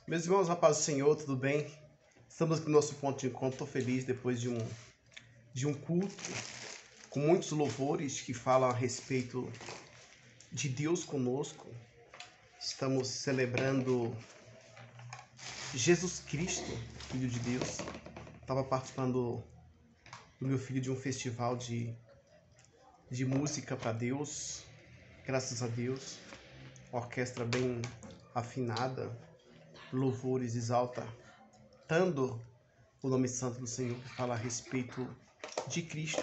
Meus irmãos, na paz do Senhor, tudo bem? Estamos aqui no nosso ponto de encontro. Estou feliz depois de um culto com muitos louvores que falam a respeito de Deus conosco. Estamos celebrando Jesus Cristo, Filho de Deus. Estava participando do meu filho de um festival de música para Deus, graças a Deus. Orquestra bem afinada, louvores exaltando o nome santo do Senhor, que fala a respeito de Cristo.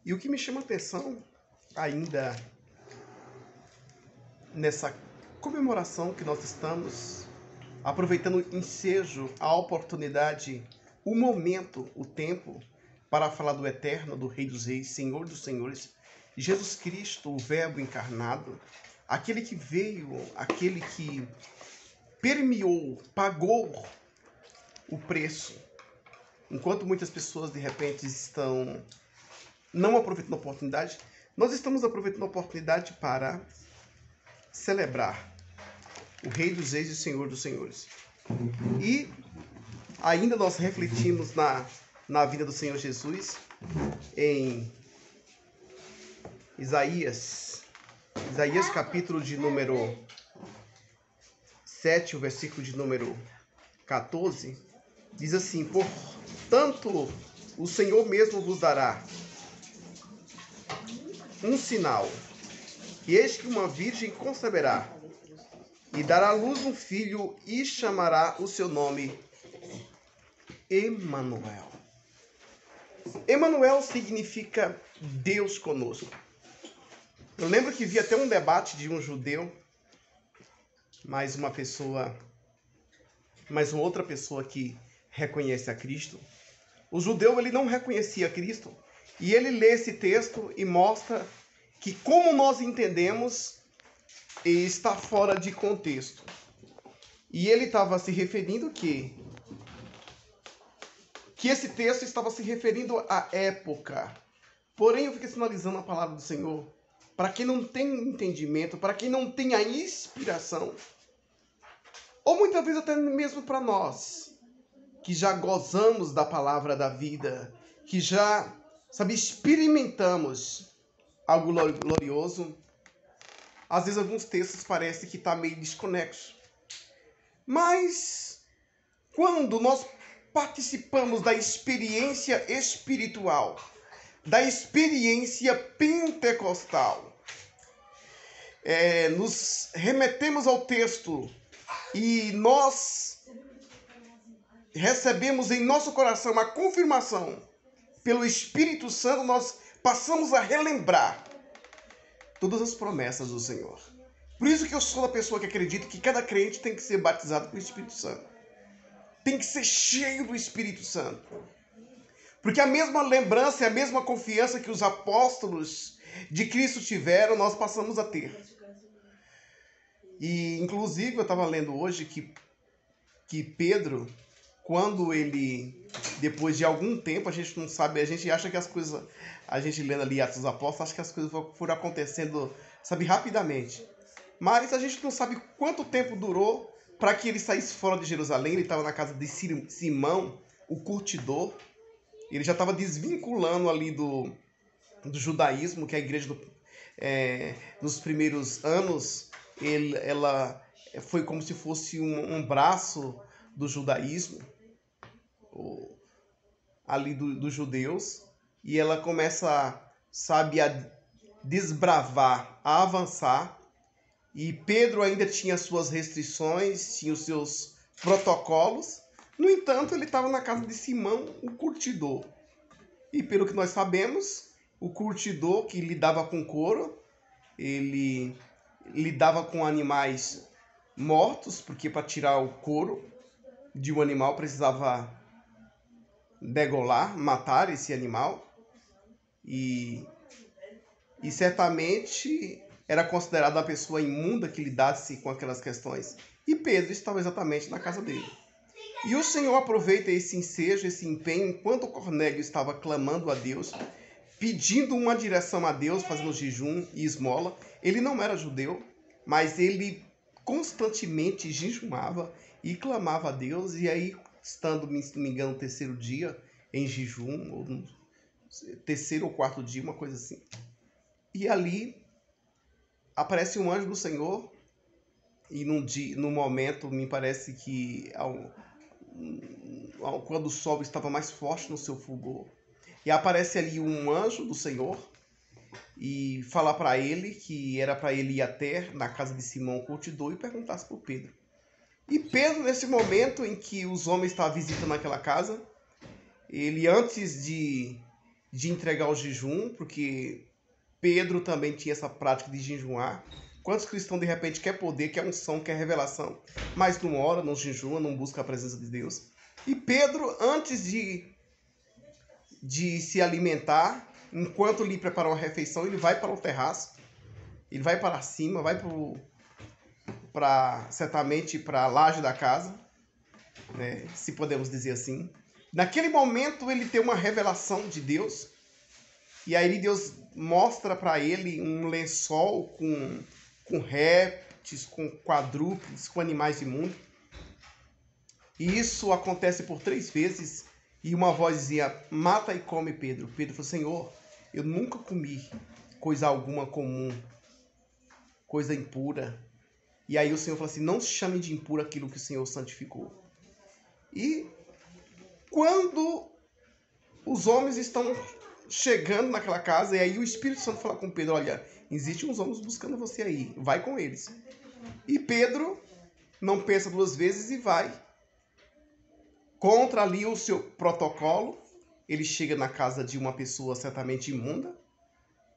E o que me chama a atenção ainda nessa comemoração que nós estamos, aproveitando o ensejo, a oportunidade, o momento, o tempo, para falar do eterno, do Rei dos Reis, Senhor dos Senhores, Jesus Cristo, o Verbo encarnado, aquele que veio, aquele que permeou, pagou o preço. Enquanto muitas pessoas de repente estão não aproveitando a oportunidade, nós estamos aproveitando a oportunidade para celebrar o Rei dos Reis e o Senhor dos Senhores. E ainda nós refletimos na vida do Senhor Jesus em Isaías capítulo de número 7, o versículo de número 14, diz assim: portanto, o Senhor mesmo vos dará um sinal, e eis que uma virgem conceberá, e dará à luz um filho, e chamará o seu nome Emanuel. Emanuel significa Deus conosco. Eu lembro que vi até um debate de um judeu, mais uma outra pessoa que reconhece a Cristo. O judeu, ele não reconhecia Cristo, e ele lê esse texto e mostra que, como nós entendemos, está fora de contexto. E ele estava se referindo que esse texto estava se referindo à época. Porém, eu fiquei sinalizando a palavra do Senhor, para quem não tem entendimento, para quem não tem a inspiração, ou muitas vezes até mesmo para nós, que já gozamos da palavra da vida, que já, experimentamos algo glorioso, às vezes alguns textos parecem que está meio desconexo. Mas, quando nós participamos da experiência espiritual, da experiência pentecostal, nos remetemos ao texto e nós recebemos em nosso coração a confirmação pelo Espírito Santo, nós passamos a relembrar todas as promessas do Senhor. Por isso que eu sou a pessoa que acredita que cada crente tem que ser batizado pelo Espírito Santo. Tem que ser cheio do Espírito Santo. Porque a mesma lembrança e a mesma confiança que os apóstolos de Cristo tiveram, nós passamos a ter. E, inclusive, eu estava lendo hoje que Pedro, quando ele, depois de algum tempo, a gente não sabe, a gente acha que as coisas, a gente lendo ali Atos dos Apóstolos, acha que as coisas foram acontecendo, rapidamente. Mas a gente não sabe quanto tempo durou para que ele saísse fora de Jerusalém. Ele estava na casa de Simão, o curtidor. Ele já estava desvinculando ali do judaísmo, que a igreja nos primeiros anos, ela foi como se fosse um braço do judaísmo, ali dos judeus, e ela começa, a desbravar, a avançar, e Pedro ainda tinha suas restrições, tinha os seus protocolos. No entanto, ele estava na casa de Simão, o curtidor. E pelo que nós sabemos, o curtidor que lidava com couro, ele lidava com animais mortos, porque para tirar o couro de um animal precisava degolar, matar esse animal. E certamente era considerado uma pessoa imunda que lidasse com aquelas questões. E Pedro estava exatamente na casa dele. E o Senhor aproveita esse ensejo, esse empenho, enquanto Cornélio estava clamando a Deus, pedindo uma direção a Deus, fazendo jejum e esmola. Ele não era judeu, mas ele constantemente jejuava e clamava a Deus, e aí, estando, se não me engano, no terceiro dia em jejum, ou no terceiro ou quarto dia, uma coisa assim. E ali aparece um anjo do Senhor, e num momento, me parece que quando o sol estava mais forte no seu fulgor, e aparece ali um anjo do Senhor e fala para ele que era para ele ir até na casa de Simão o curtidor e perguntasse por Pedro. E Pedro, nesse momento em que os homens estavam visitando aquela casa, ele antes de entregar o jejum, porque Pedro também tinha essa prática de jejuar. Quantos cristãos de repente quer poder, quer unção, quer revelação, mas não ora, não jejua, não busca a presença de Deus? E Pedro, antes de se alimentar, enquanto lhe preparou a refeição, ele vai para o terraço, ele vai para cima, vai certamente para a laje da casa, né, se podemos dizer assim. Naquele momento ele tem uma revelação de Deus, e aí Deus mostra para ele um lençol com répteis, com quadrúpedes, com animais imundos. E isso acontece por 3 vezes, e uma voz dizia: mata e come, Pedro. Pedro falou: Senhor, eu nunca comi coisa alguma comum, coisa impura. E aí o Senhor falou assim: não chame de impuro aquilo que o Senhor santificou. E quando os homens estão chegando naquela casa, e aí o Espírito Santo fala com Pedro: olha, existem uns homens buscando você aí, vai com eles. E Pedro não pensa 2 vezes e vai. Contra ali o seu protocolo, ele chega na casa de uma pessoa certamente imunda,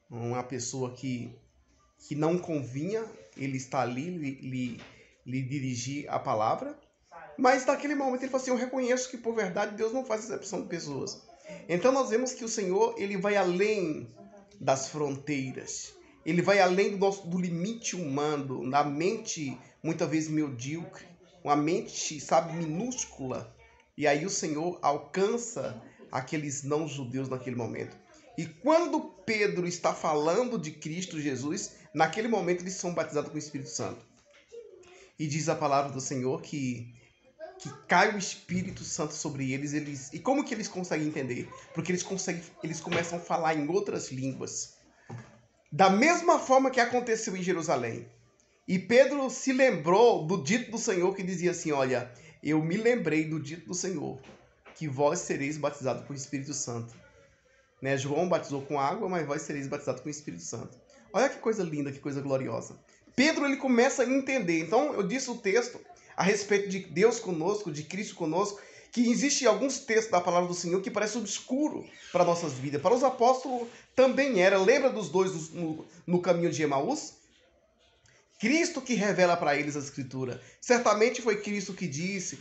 uma pessoa que não convinha ele estar ali, lhe dirigir a palavra. Mas naquele momento ele fala assim: eu reconheço que por verdade Deus não faz exceção de pessoas. Então nós vemos que o Senhor, ele vai além das fronteiras. Ele vai além do limite humano, da mente muitas vezes medíocre, uma mente, sabe, minúscula. E aí o Senhor alcança aqueles não-judeus naquele momento. E quando Pedro está falando de Cristo Jesus, naquele momento eles são batizados com o Espírito Santo. E diz a palavra do Senhor que cai o Espírito Santo sobre eles. E como que eles conseguem entender? Porque eles começam a falar em outras línguas. Da mesma forma que aconteceu em Jerusalém. E Pedro se lembrou do dito do Senhor que dizia assim: olha, eu me lembrei do dito do Senhor, que vós sereis batizados com o Espírito Santo. Né? João batizou com água, mas vós sereis batizados com o Espírito Santo. Olha que coisa linda, que coisa gloriosa. Pedro, ele começa a entender. Então, eu disse o texto a respeito de Deus conosco, de Cristo conosco, que existem alguns textos da palavra do Senhor que parecem obscuro para nossas vidas. Para os apóstolos também era. Lembra dos dois no caminho de Emaús? Cristo que revela para eles a Escritura. Certamente foi Cristo que disse,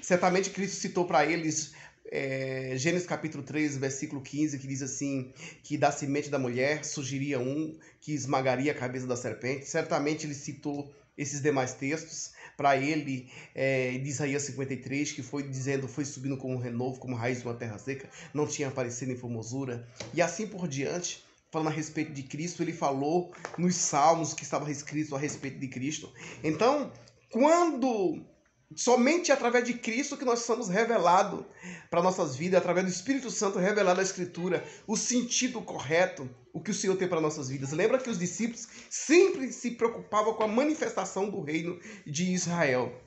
certamente Cristo citou para eles Gênesis capítulo 3, versículo 15, que diz assim, que da semente da mulher surgiria um que esmagaria a cabeça da serpente. Certamente ele citou esses demais textos para ele, de Isaías 53, que foi dizendo, foi subindo como um renovo, como raiz de uma terra seca, não tinha aparecido em formosura, e assim por diante. Falando a respeito de Cristo, ele falou nos salmos que estava escrito a respeito de Cristo. Então, somente através de Cristo que nós somos revelados para nossas vidas, através do Espírito Santo revelado a Escritura, o sentido correto, o que o Senhor tem para nossas vidas. Lembra que os discípulos sempre se preocupavam com a manifestação do reino de Israel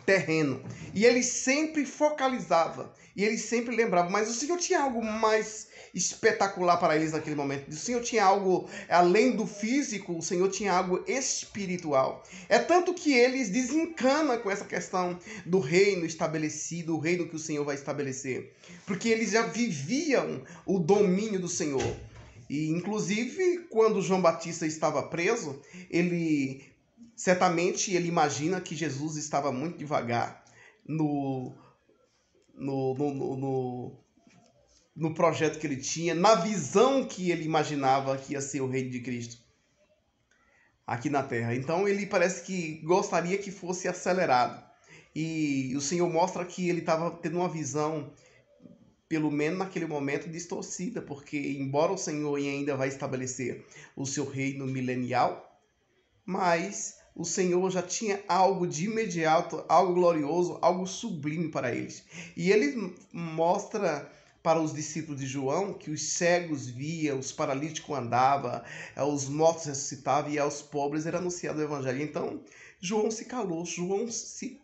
terreno. E ele sempre focalizava, e ele sempre lembrava, mas o Senhor tinha algo mais espetacular para eles naquele momento. O Senhor tinha algo, além do físico, o Senhor tinha algo espiritual. É tanto que eles desencanam com essa questão do reino estabelecido, o reino que o Senhor vai estabelecer. Porque eles já viviam o domínio do Senhor. E, inclusive, quando João Batista estava preso, certamente ele imagina que Jesus estava muito devagar no projeto que ele tinha, na visão que ele imaginava que ia ser o reino de Cristo aqui na Terra. Então ele parece que gostaria que fosse acelerado. E o Senhor mostra que ele estava tendo uma visão, pelo menos naquele momento, distorcida, porque embora o Senhor ainda vai estabelecer o seu reino milenial, mas o Senhor já tinha algo de imediato, algo glorioso, algo sublime para eles. E ele mostra para os discípulos de João que os cegos viam, os paralíticos andavam, os mortos ressuscitavam e aos pobres era anunciado o evangelho. Então, João se calou, João se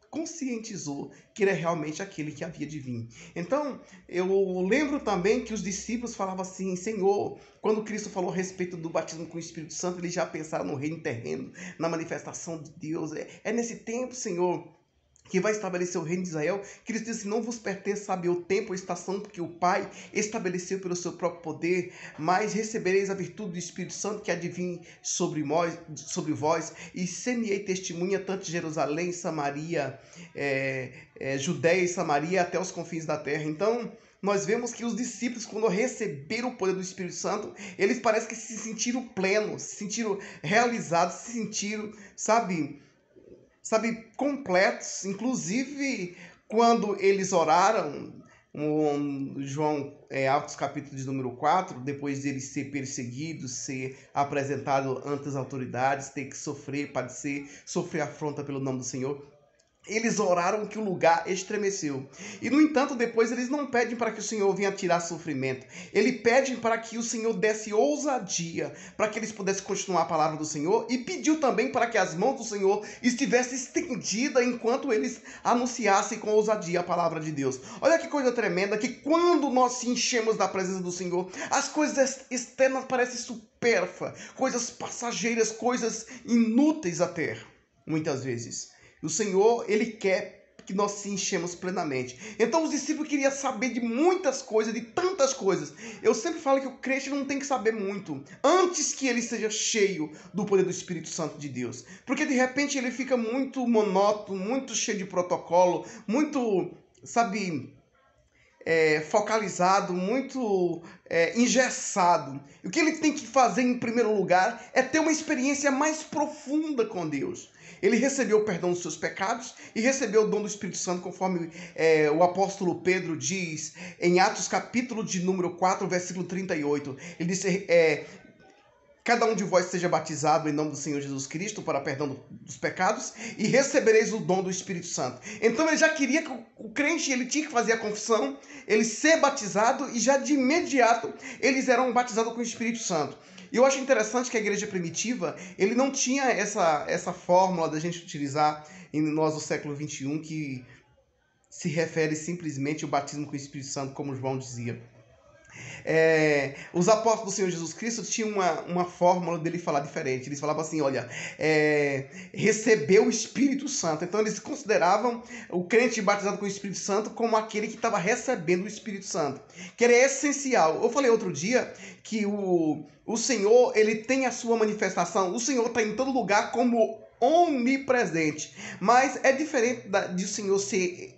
conscientizou que era realmente aquele que havia de vir. Então, eu lembro também que os discípulos falavam assim: Senhor, quando Cristo falou a respeito do batismo com o Espírito Santo, eles já pensaram no reino terreno, na manifestação de Deus. É nesse tempo, Senhor, que vai estabelecer o reino de Israel. Cristo disse: não vos pertence saber o tempo ou estação, porque o Pai estabeleceu pelo seu próprio poder, mas recebereis a virtude do Espírito Santo que há de vir sobre vós, e ser-me-ei testemunha tanto de Jerusalém, Samaria, Judéia e Samaria, até os confins da terra. Então, nós vemos que os discípulos, quando receberam o poder do Espírito Santo, eles parecem que se sentiram plenos, se sentiram realizados, se sentiram, sabe, completos. Inclusive, quando eles oraram, João, Atos capítulo de número 4, depois de eles ser perseguidos, ser apresentado ante as autoridades, ter que sofrer, padecer, sofrer afronta pelo nome do Senhor, eles oraram que o lugar estremeceu. E, no entanto, depois eles não pedem para que o Senhor venha tirar sofrimento. Eles pedem para que o Senhor desse ousadia, para que eles pudessem continuar a palavra do Senhor, e pediu também para que as mãos do Senhor estivessem estendidas enquanto eles anunciassem com ousadia a palavra de Deus. Olha que coisa tremenda, que quando nós se enchemos da presença do Senhor, as coisas externas parecem supérfluas, coisas passageiras, coisas inúteis até, muitas vezes. O Senhor, Ele quer que nós se enchemos plenamente. Então os discípulos queriam saber de muitas coisas, de tantas coisas. Eu sempre falo que o crente não tem que saber muito antes que ele seja cheio do poder do Espírito Santo de Deus. Porque de repente ele fica muito monótono, muito cheio de protocolo, muito, focalizado, muito engessado. E o que ele tem que fazer em primeiro lugar é ter uma experiência mais profunda com Deus. Ele recebeu o perdão dos seus pecados e recebeu o dom do Espírito Santo, conforme o apóstolo Pedro diz em Atos capítulo de número 4, versículo 38. Ele disse: cada um de vós seja batizado em nome do Senhor Jesus Cristo para perdão dos pecados e recebereis o dom do Espírito Santo. Então ele já queria que o crente, ele tinha que fazer a confissão, ele ser batizado, e já de imediato eles eram batizados com o Espírito Santo. E eu acho interessante que a igreja primitiva, ele não tinha essa fórmula da gente utilizar em nós do século XXI, que se refere simplesmente ao batismo com o Espírito Santo, como João dizia. Os apóstolos do Senhor Jesus Cristo tinham uma fórmula dele falar diferente. Eles falavam assim: olha, recebeu o Espírito Santo. Então eles consideravam o crente batizado com o Espírito Santo como aquele que estava recebendo o Espírito Santo, que era essencial. Eu falei outro dia que o Senhor, ele tem a sua manifestação. O Senhor está em todo lugar como onipresente, mas é diferente de o Senhor ser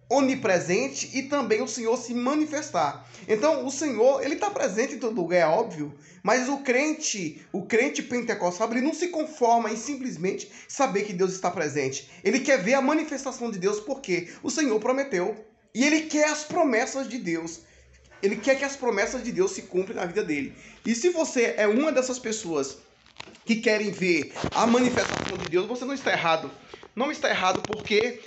onipresente e também o Senhor se manifestar. Então o Senhor, ele está presente em todo lugar, é óbvio, mas o crente pentecostal, ele não se conforma em simplesmente saber que Deus está presente. Ele quer ver a manifestação de Deus, porque o Senhor prometeu, e ele quer as promessas de Deus. Ele quer que as promessas de Deus se cumprem na vida dele. E se você é uma dessas pessoas que querem ver a manifestação de Deus, você não está errado. Não está errado, porque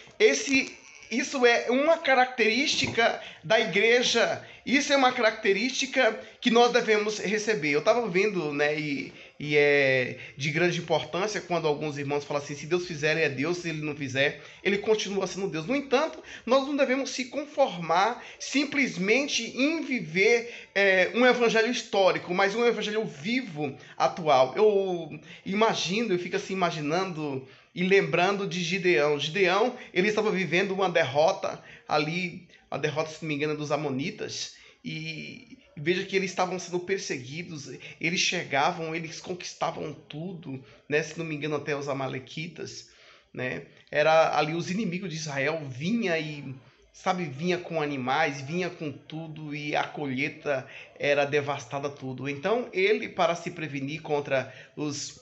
isso é uma característica da igreja. Isso é uma característica que nós devemos receber. Eu estava vendo, né, e é de grande importância quando alguns irmãos falam assim: se Deus fizer, é Deus; se Ele não fizer, Ele continua sendo Deus. No entanto, nós não devemos se conformar simplesmente em viver um evangelho histórico, mas um evangelho vivo, atual. Eu fico assim imaginando e lembrando de Gideão. Gideão, ele estava vivendo uma derrota ali, a derrota, se não me engano, dos amonitas, e veja que eles estavam sendo perseguidos, eles chegavam, eles conquistavam tudo, né? Se não me engano, até os amalequitas, né? Era ali os inimigos de Israel, vinha com animais, vinha com tudo, e a colheita era devastada tudo. Então ele, para se prevenir contra os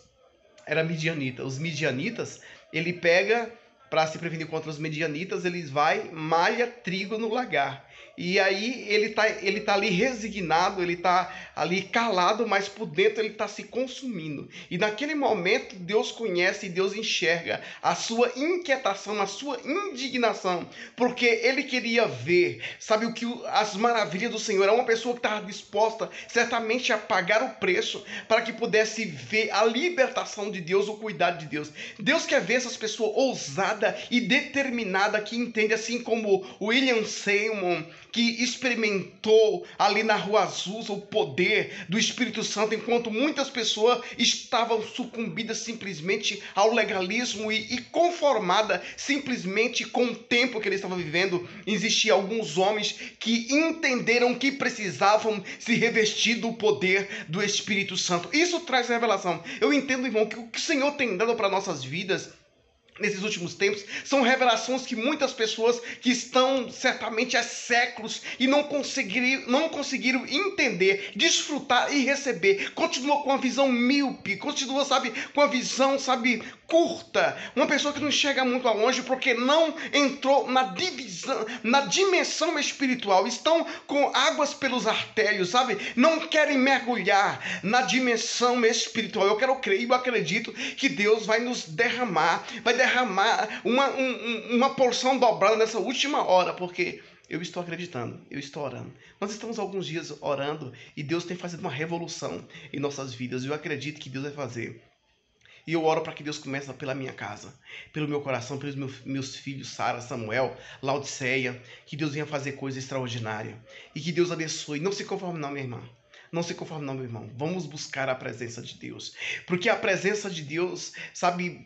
midianitas, ele pega para se prevenir contra os medianitas, eles vai malha trigo no lagar. E aí ele tá ali resignado, ele tá ali calado, mas por dentro ele tá se consumindo. E naquele momento Deus conhece e Deus enxerga a sua inquietação, a sua indignação, porque ele queria ver, sabe, as maravilhas do Senhor. É uma pessoa que estava disposta certamente a pagar o preço para que pudesse ver a libertação de Deus, o cuidado de Deus. Deus quer ver essas pessoas ousadas e determinadas que entendem, assim como William Seymour, que experimentou ali na Rua Azusa o poder do Espírito Santo, enquanto muitas pessoas estavam sucumbidas simplesmente ao legalismo e conformadas simplesmente com o tempo que eles estavam vivendo. Existiam alguns homens que entenderam que precisavam se revestir do poder do Espírito Santo. Isso traz revelação. Eu entendo, irmão, que o que o Senhor tem dado para nossas vidas nesses últimos tempos são revelações que muitas pessoas que estão certamente há séculos e não conseguiram entender, desfrutar e receber, continuam com a visão míope, continua, sabe, com a visão, sabe, curta, uma pessoa que não chega muito longe porque não entrou na dimensão espiritual, estão com águas pelos artérios, sabe, não querem mergulhar na dimensão espiritual. Eu quero crer e eu acredito que Deus vai nos derramar uma porção dobrada nessa última hora, porque eu estou acreditando, eu estou orando. Nós estamos alguns dias orando e Deus tem fazendo uma revolução em nossas vidas. Eu acredito que Deus vai fazer. E eu oro para que Deus comece pela minha casa, pelo meu coração, pelos meus filhos, Sara, Samuel, Laodiceia, que Deus venha fazer coisa extraordinária. E que Deus abençoe. Não se conforme não, minha irmã. Não se conforme não, meu irmão. Vamos buscar a presença de Deus. Porque a presença de Deus, sabe,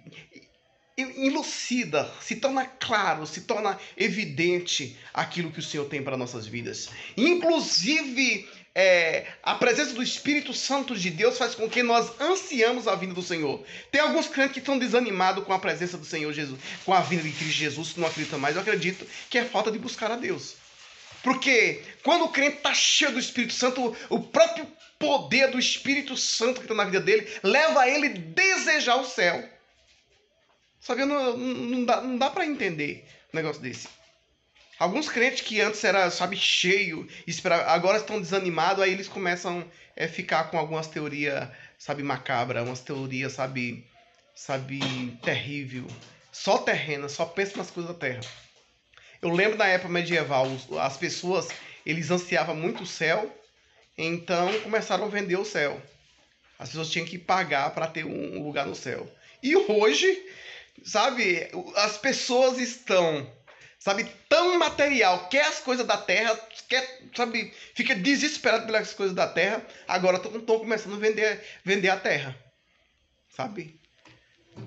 elucida, se torna claro, se torna evidente aquilo que o Senhor tem para nossas vidas. Inclusive, a presença do Espírito Santo de Deus faz com que nós ansiamos a vinda do Senhor. Tem alguns crentes que estão desanimados com a presença do Senhor Jesus, com a vinda de Cristo Jesus, que não acreditam mais. Eu acredito que é falta de buscar a Deus. Porque quando o crente está cheio do Espírito Santo, o próprio poder do Espírito Santo que está na vida dele leva ele a desejar o céu. Sabe, não dá para entender um negócio desse. Alguns crentes que antes era, sabe, cheio, agora estão desanimados, aí eles começam a ficar com algumas teorias, sabe, macabras, umas teorias, sabe, terrível, só terrena, só pensa nas coisas da terra. Eu lembro da época medieval, as pessoas, eles ansiavam muito o céu, então começaram a vender o céu. As pessoas tinham que pagar para ter um lugar no céu. E hoje, sabe, as pessoas estão, sabe, tão material, quer as coisas da terra, quer, sabe, fica desesperado pelas coisas da terra, agora estão começando a vender a terra, sabe?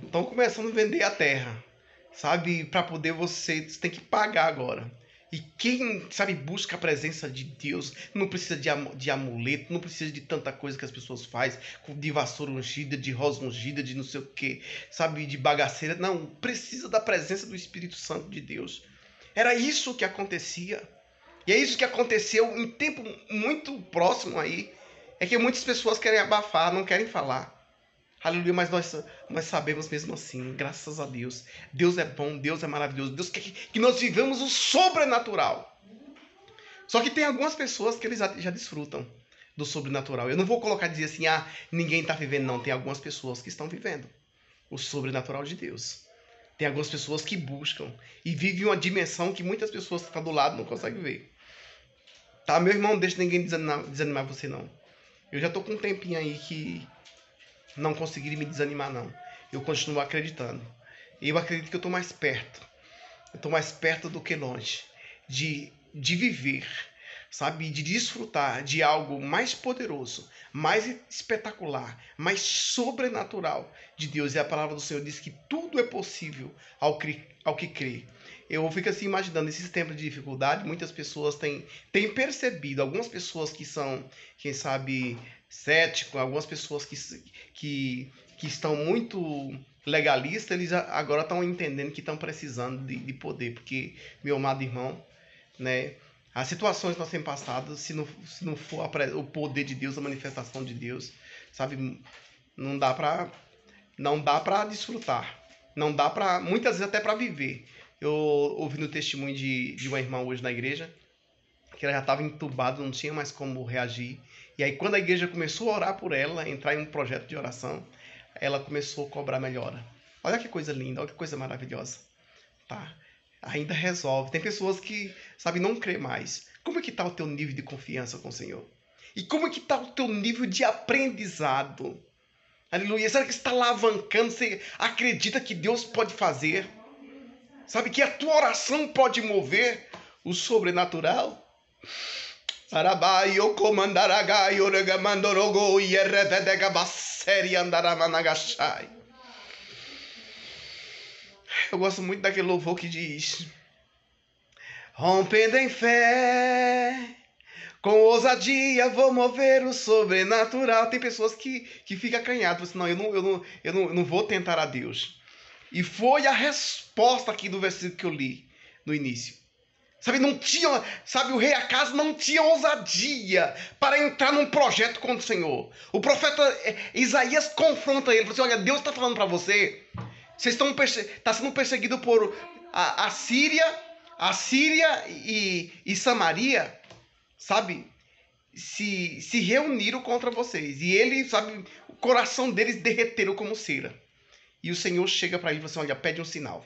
Estão começando a vender a terra, sabe, para poder você tem que pagar agora. E quem, sabe, busca a presença de Deus não precisa de amuleto, não precisa de tanta coisa que as pessoas fazem, de vassoura ungida, de rosa ungida, de não sei o que, sabe, de bagaceira. Não, precisa da presença do Espírito Santo de Deus. Era isso que acontecia. E é isso que aconteceu em tempo muito próximo aí. É que muitas pessoas querem abafar, não querem falar. Aleluia, mas nós sabemos mesmo assim, graças a Deus. Deus é bom, Deus é maravilhoso. Deus quer que nós vivamos o sobrenatural. Só que tem algumas pessoas que eles já desfrutam do sobrenatural. Eu não vou colocar e dizer assim, ninguém está vivendo, não. Tem algumas pessoas que estão vivendo o sobrenatural de Deus. Tem algumas pessoas que buscam e vivem uma dimensão que muitas pessoas que estão do lado não conseguem ver. Tá, meu irmão, não deixa ninguém desanimar você, não. Eu já estou com um tempinho aí que não conseguiram me desanimar, não. Eu continuo acreditando. E eu acredito que eu estou mais perto. Eu estou mais perto do que longe. De viver, sabe? De desfrutar de algo mais poderoso, mais espetacular, mais sobrenatural de Deus. E a palavra do Senhor diz que tudo é possível ao que crê. Eu fico assim imaginando, nesses tempos de dificuldade, muitas pessoas têm percebido, algumas pessoas que são, quem sabe, céticos, algumas pessoas que estão muito legalistas, eles agora estão entendendo que estão precisando de poder, porque, meu amado irmão, né, as situações que nós temos passado, se não for o poder de Deus, a manifestação de Deus, sabe, não dá para desfrutar. Não dá para, muitas vezes até para viver. Eu ouvi no testemunho de uma irmã hoje na igreja, que ela já estava entubada, não tinha mais como reagir. E aí quando a igreja começou a orar por ela, entrar em um projeto de oração, ela começou a cobrar melhora. Olha que coisa linda, olha que coisa maravilhosa. Tá? Ainda resolve. Tem pessoas que, sabe, não crê mais. Como é que está o teu nível de confiança com o Senhor? E como é que está o teu nível de aprendizado? Aleluia. Será que você está alavancando? Você acredita que Deus pode fazer? Sabe que a tua oração pode mover o sobrenatural? Arabaio comandaragai oregamandorogo ierrevedegabaseri andaramanagashai. Eu gosto muito daquele louvor que diz: rompendo em fé, com ousadia vou mover o sobrenatural. Tem pessoas que ficam acanhadas, não, eu não vou tentar a Deus. E foi a resposta aqui do versículo que eu li no início. Sabe, não tinha, sabe, o rei Acas não tinha ousadia para entrar num projeto com o Senhor. O profeta Isaías confronta ele, falou assim: olha, Deus está falando para você, vocês estão sendo perseguidos por a Síria e Samaria, sabe, se reuniram contra vocês. E ele, sabe, o coração deles derreteram como cera. E o Senhor chega para ele e fala assim: olha, pede um sinal.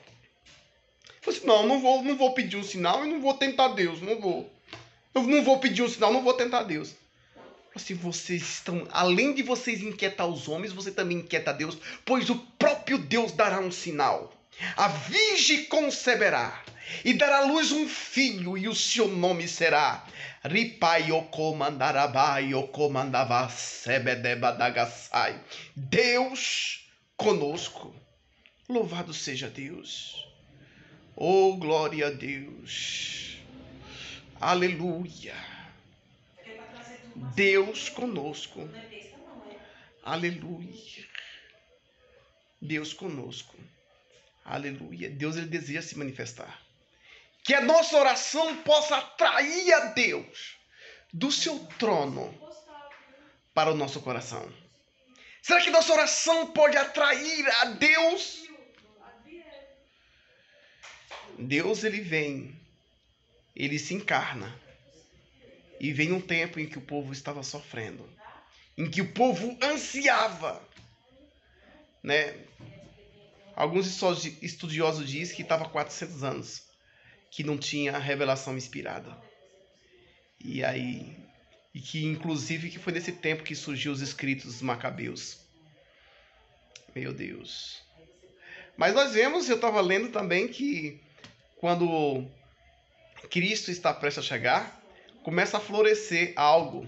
Ele falou assim: não vou pedir um sinal e não vou tentar Deus, não vou. Eu não vou pedir um sinal, não vou tentar Deus. Assim, vocês estão, além de vocês inquietar os homens, você também inquieta Deus, pois o próprio Deus dará um sinal. A virgem conceberá e dará à luz um filho, e o seu nome será Ripai Okomandarabai Okomandava Sebedebadagasai. Deus conosco. Louvado seja Deus. Oh, glória a Deus. Aleluia. Deus conosco. Aleluia. Deus conosco. Aleluia. Deus, ele deseja se manifestar. Que a nossa oração possa atrair a Deus do seu trono para o nosso coração. Será que nossa oração pode atrair a Deus? Deus, ele vem, ele se encarna. E vem um tempo em que o povo estava sofrendo, em que o povo ansiava, né? Alguns estudiosos dizem que estava 400 anos, que não tinha revelação inspirada. E aí, e que inclusive que foi nesse tempo que surgiu os escritos dos Macabeus. Meu Deus. Mas nós vemos, eu estava lendo também que quando Cristo está prestes a chegar, começa a florescer algo.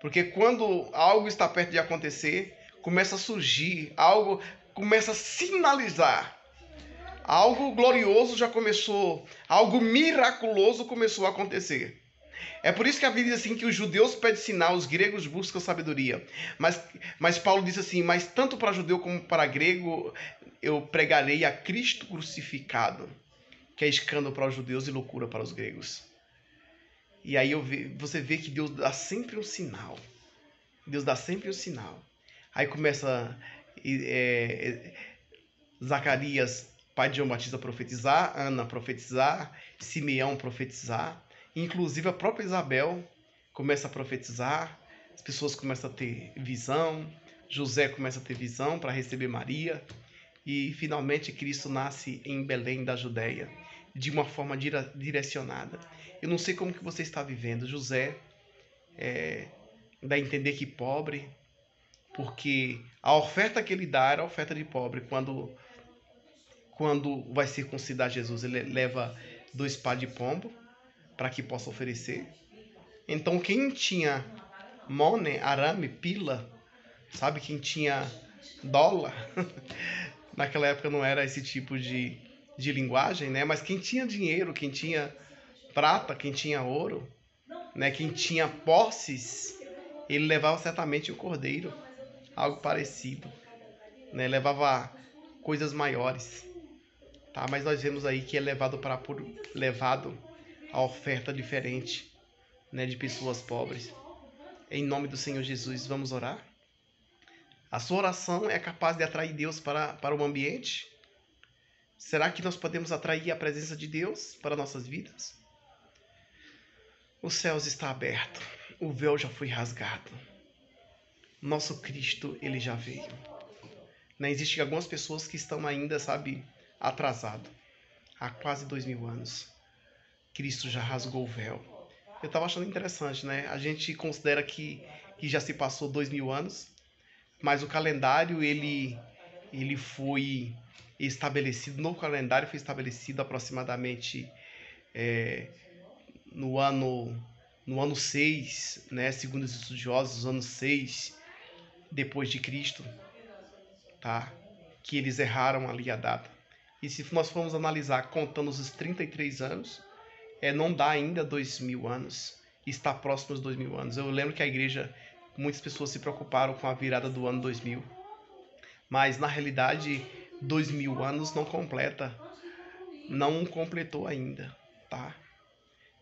Porque quando algo está perto de acontecer, começa a surgir, algo começa a sinalizar. Algo glorioso já começou, algo miraculoso começou a acontecer. É por isso que a Bíblia diz assim que os judeus pedem sinal, os gregos buscam sabedoria. Mas Paulo diz assim: mas tanto para judeu como para grego eu pregarei a Cristo crucificado, que é escândalo para os judeus e loucura para os gregos. E aí você vê que Deus dá sempre um sinal. Deus dá sempre um sinal. Aí começa Zacarias, pai de João Batista, profetizar, Ana profetizar, Simeão profetizar. Inclusive a própria Isabel começa a profetizar, as pessoas começam a ter visão, José começa a ter visão para receber Maria. E finalmente Cristo nasce em Belém da Judéia, de uma forma direcionada. Eu não sei como que você está vivendo. José dá a entender que pobre, porque a oferta que ele dá era a oferta de pobre. Quando vai circuncidar Jesus, ele leva 2 pás de pombo para que possa oferecer. Então quem tinha money, arame, pila, sabe, quem tinha dólar, naquela época não era esse tipo de linguagem, né? Mas quem tinha dinheiro, quem tinha prata, quem tinha ouro, né? Quem tinha posses, ele levava certamente o cordeiro, algo parecido, né? Levava coisas maiores, tá? Mas nós vemos aí que é levado a oferta diferente, né? De pessoas pobres. Em nome do Senhor Jesus, vamos orar? A sua oração é capaz de atrair Deus para o ambiente? Será que nós podemos atrair a presença de Deus para nossas vidas? Os céus estão abertos, o véu já foi rasgado. Nosso Cristo, ele já veio. Não existem algumas pessoas que estão ainda, atrasado. Há quase 2000 anos. Cristo já rasgou o véu. Eu estava achando interessante, né? A gente considera que já se passou 2000 anos, mas o calendário, ele foi estabelecido, no calendário foi estabelecido aproximadamente no ano 6, né? Segundo os estudiosos, ano 6 depois de Cristo, tá? Que eles erraram ali a data. E se nós formos analisar contando os 33 anos, não dá ainda 2000 anos, está próximo dos 2000 anos. Eu lembro que a igreja, muitas pessoas se preocuparam com a virada do ano 2000, mas na realidade 2000 anos não completou ainda, tá?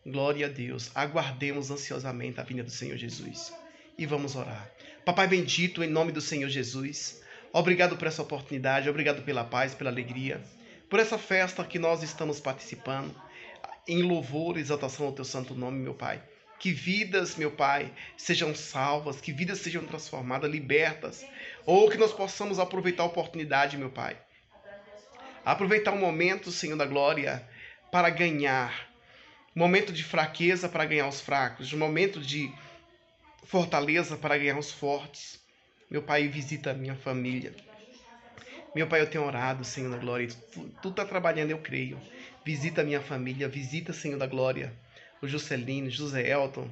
Glória a Deus. Aguardemos ansiosamente a vinda do Senhor Jesus. E vamos orar. Papai bendito, em nome do Senhor Jesus, obrigado por essa oportunidade, obrigado pela paz, pela alegria, por essa festa que nós estamos participando, em louvor e exaltação ao teu santo nome, meu Pai. Que vidas, meu Pai, sejam salvas, que vidas sejam transformadas, libertas, ou que nós possamos aproveitar a oportunidade, meu Pai. Aproveitar o momento, Senhor da glória, para ganhar. Momento de fraqueza para ganhar os fracos, momento de fortaleza para ganhar os fortes. Meu Pai, visita a minha família. Meu Pai, eu tenho orado, Senhor da glória. Tu está trabalhando, eu creio. Visita a minha família, visita, Senhor da glória, o Juscelino, José Elton.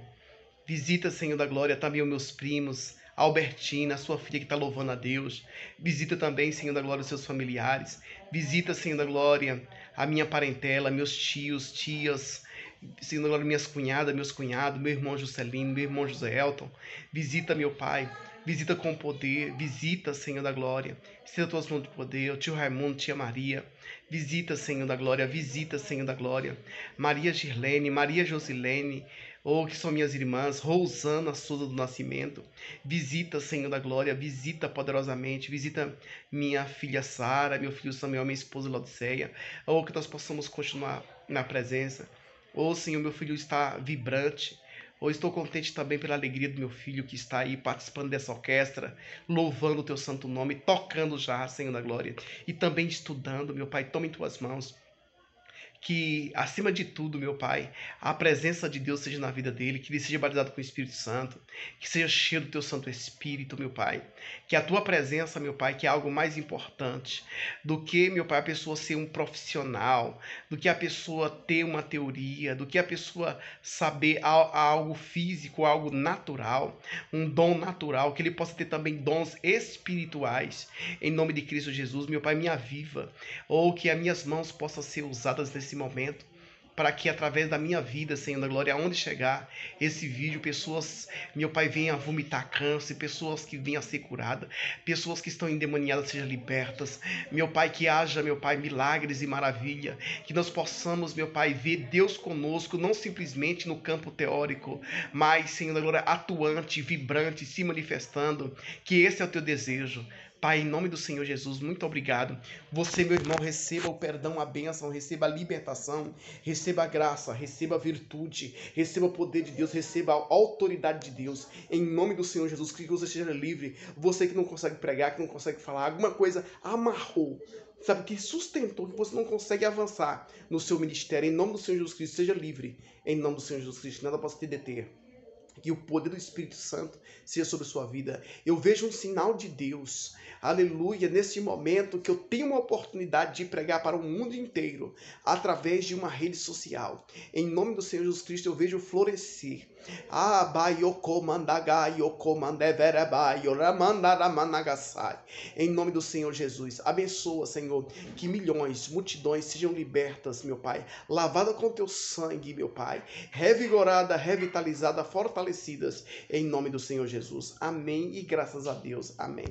Visita, Senhor da glória, também os meus primos, a Albertina, a sua filha que está louvando a Deus. Visita também, Senhor da glória, os seus familiares. Visita, Senhor da glória, a minha parentela, meus tios, tias. Senhor da glória, minhas cunhadas, meus cunhados, meu irmão Juscelino, meu irmão José Elton. Visita, meu Pai. Visita com poder, visita, Senhor da glória. Visita todos os mãos de poder, o tio Raimundo, tia Maria. Visita, Senhor da glória, visita, Senhor da glória. Maria Girlene, Maria Josilene, que são minhas irmãs, Rosana Souza do Nascimento. Visita, Senhor da glória, visita poderosamente, visita minha filha Sara, meu filho Samuel, minha esposa Laodiceia. Que nós possamos continuar na presença. Senhor, meu filho está vibrante. Estou contente também pela alegria do meu filho que está aí participando dessa orquestra, louvando o teu santo nome, tocando já, Senhor da glória, e também estudando, meu Pai, toma em tuas mãos. Que, acima de tudo, meu Pai, a presença de Deus seja na vida dele, que ele seja batizado com o Espírito Santo, que seja cheio do teu Santo Espírito, meu Pai. Que a tua presença, meu Pai, que é algo mais importante do que, meu Pai, a pessoa ser um profissional, do que a pessoa ter uma teoria, do que a pessoa saber algo físico, algo natural, um dom natural, que ele possa ter também dons espirituais. Em nome de Cristo Jesus, meu Pai, me aviva, que as minhas mãos possam ser usadas nesse momento, para que através da minha vida, Senhor da glória, aonde chegar esse vídeo, pessoas, meu Pai, venham a vomitar câncer, pessoas que venham a ser curadas, pessoas que estão endemoniadas sejam libertas, meu Pai, que haja, meu Pai, milagres e maravilha, que nós possamos, meu Pai, ver Deus conosco, não simplesmente no campo teórico, mas, Senhor da glória, atuante, vibrante, se manifestando, que esse é o teu desejo. Pai, em nome do Senhor Jesus, muito obrigado. Você, meu irmão, receba o perdão, a bênção, receba a libertação, receba a graça, receba a virtude, receba o poder de Deus, receba a autoridade de Deus. Em nome do Senhor Jesus, que você seja livre. Você que não consegue pregar, que não consegue falar, alguma coisa amarrou, que sustentou, que você não consegue avançar no seu ministério. Em nome do Senhor Jesus Cristo, seja livre. Em nome do Senhor Jesus Cristo, nada possa te deter. Que o poder do Espírito Santo seja sobre a sua vida. Eu vejo um sinal de Deus, aleluia, nesse momento que eu tenho uma oportunidade de pregar para o mundo inteiro, através de uma rede social. Em nome do Senhor Jesus Cristo, eu vejo florescer. Em nome do Senhor Jesus, abençoa, Senhor, que milhões, multidões sejam libertas, meu Pai, lavadas com teu sangue, meu Pai, revigorada, revitalizada, fortalecidas, em nome do Senhor Jesus. Amém e graças a Deus. Amém.